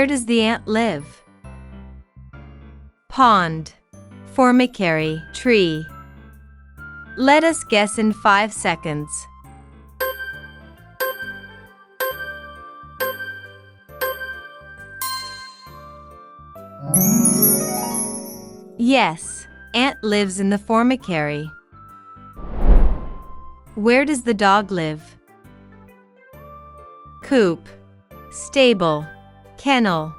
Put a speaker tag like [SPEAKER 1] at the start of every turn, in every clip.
[SPEAKER 1] Where does the ant live? Pond, formicary, tree. Let us guess in 5 seconds. Yes, ant lives in the formicary. Where does the dog live? Coop, stable, kennel.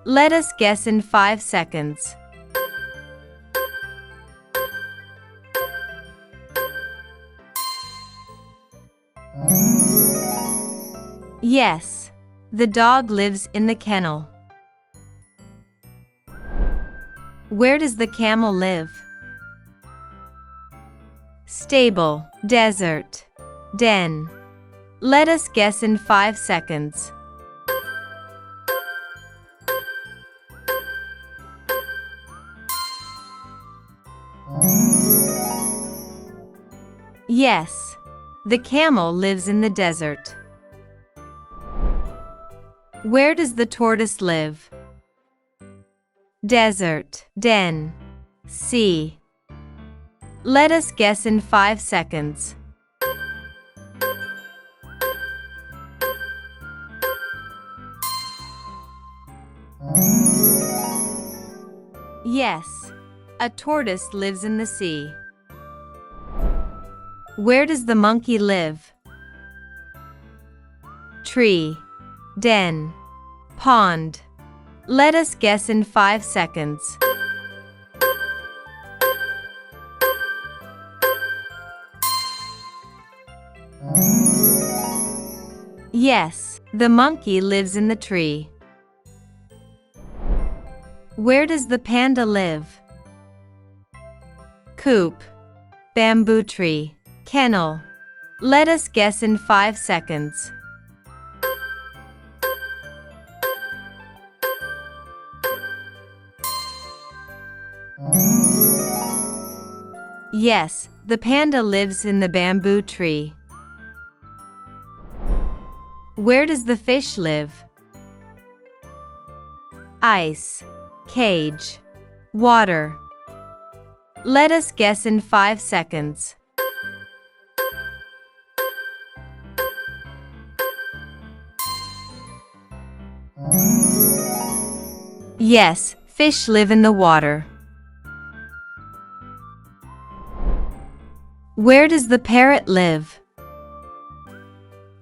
[SPEAKER 1] Let us guess in 5 seconds. Yes, the dog lives in the kennel. Where does the camel live? Stable, desert, den. Let us guess in 5 seconds. Yes, the camel lives in the desert. Where does the tortoise live? Desert, den, sea. Let us guess in 5 seconds. Yes, a tortoise lives in the sea. Where does the monkey live? Tree, den, pond. Let us guess in 5 seconds. Yes, the monkey lives in the tree. Where does the panda live? Coop, bamboo tree, kennel. Let us guess in 5 seconds. Yes, the panda lives in the bamboo tree. Where does the fish live? Ice, cage, water. Let us guess in 5 seconds. Yes, fish live in the water. Where does the parrot live?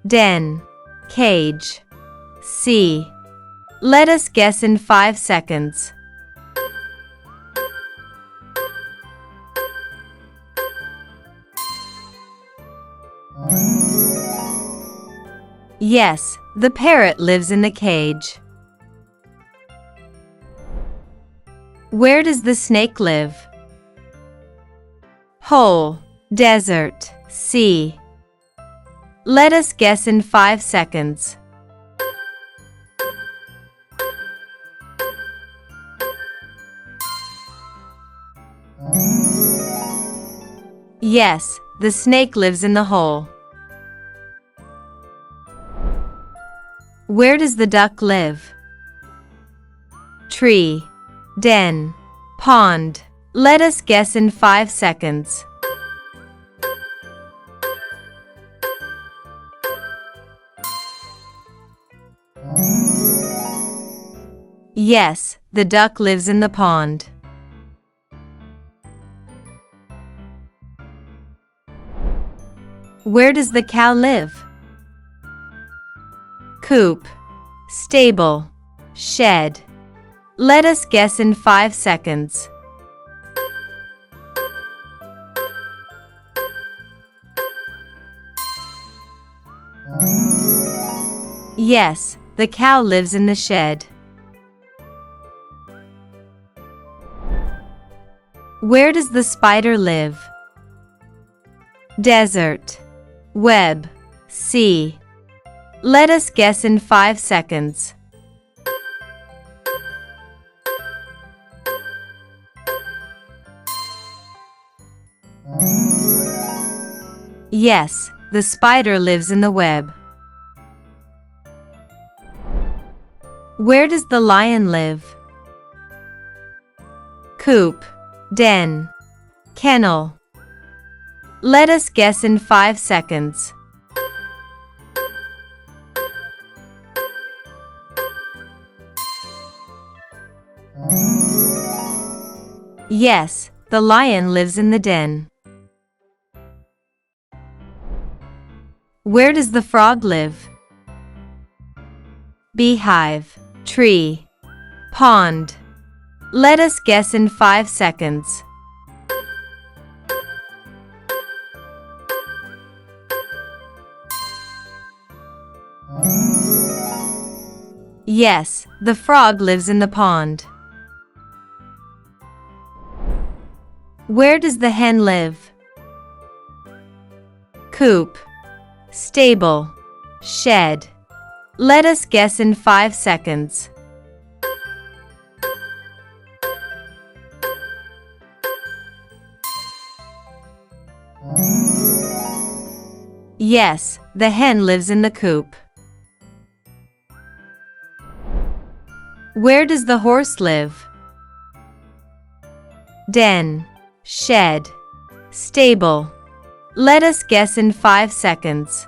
[SPEAKER 1] Den, cage, sea. Let us guess in 5 seconds. Yes, the parrot lives in the cage. Where does the snake live? Hole, desert, sea. Let us guess in 5 seconds. Yes, the snake lives in the hole. Where does the duck live? Tree, den, pond. Let us guess in 5 seconds. Yes, the duck lives in the pond. Where does the cow live? Coop, stable, shed. Let us guess in 5 seconds. Yes, the cow lives in the shed. Where does the spider live? Desert, web, sea. Let us guess in 5 seconds. Yes, the spider lives in the web. Where does the lion live? Coop, den, kennel. Let us guess in 5 seconds. Yes, the lion lives in the den. Where does the frog live? Beehive, tree, pond. Let us guess in 5 seconds. Yes, the frog lives in the pond. Where does the hen live? Coop, stable, shed. Let us guess in 5 seconds. Yes, the hen lives in the coop. Where does the horse live? Den, shed, stable. Let us guess in 5 seconds.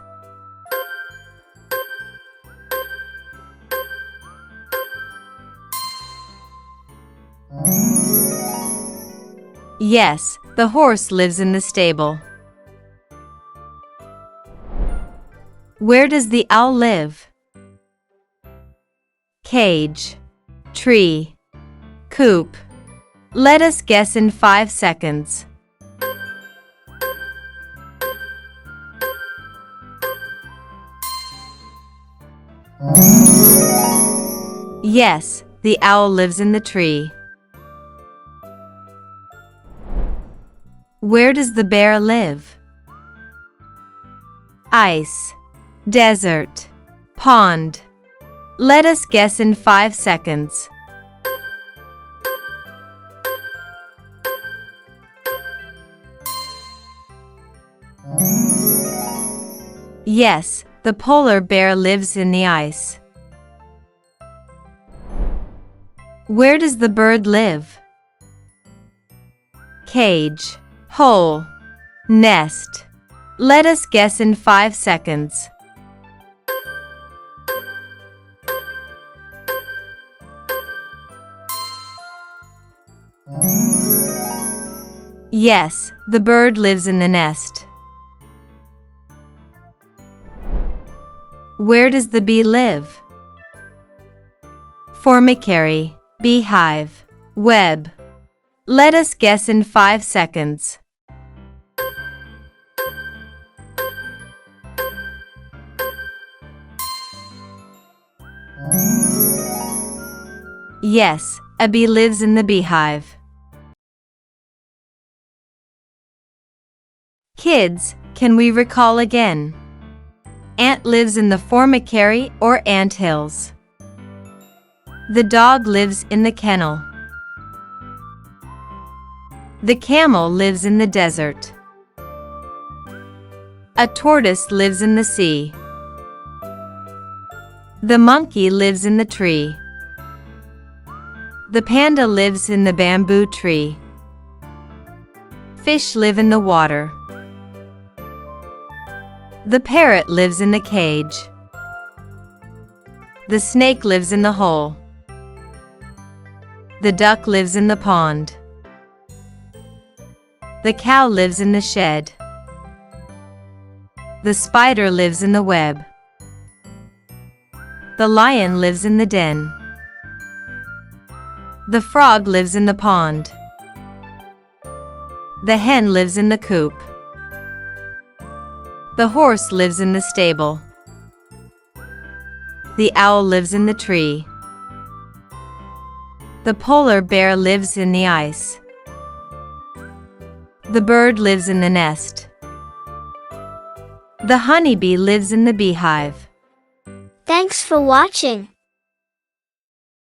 [SPEAKER 1] Yes, the horse lives in the stable. Where does the owl live? Cage, tree, coop. Let us guess in 5 seconds. Yes, the owl lives in the tree. Where does the bear live? Ice, desert, pond. Let us guess in 5 seconds. Yes, the polar bear lives in the ice. Where does the bird live? Cage, hole, nest. Let us guess in 5 seconds. Yes, the bird lives in the nest. Where does the bee live? Formicary, beehive, web. Let us guess in 5 seconds. Yes, a bee lives in the beehive. Kids, can we recall again? Ant lives in the formicary or anthills. The dog lives in the kennel. The camel lives in the desert. A tortoise lives in the sea. The monkey lives in the tree. The panda lives in the bamboo tree. Fish live in the water. The parrot lives in the cage. The snake lives in the hole. The duck lives in the pond. The cow lives in the shed. The spider lives in the web. The lion lives in the den. The frog lives in the pond. The hen lives in the coop. The horse lives in the stable. The owl lives in the tree. The polar bear lives in the ice. The bird lives in the nest. The honeybee lives in the beehive.
[SPEAKER 2] Thanks for watching.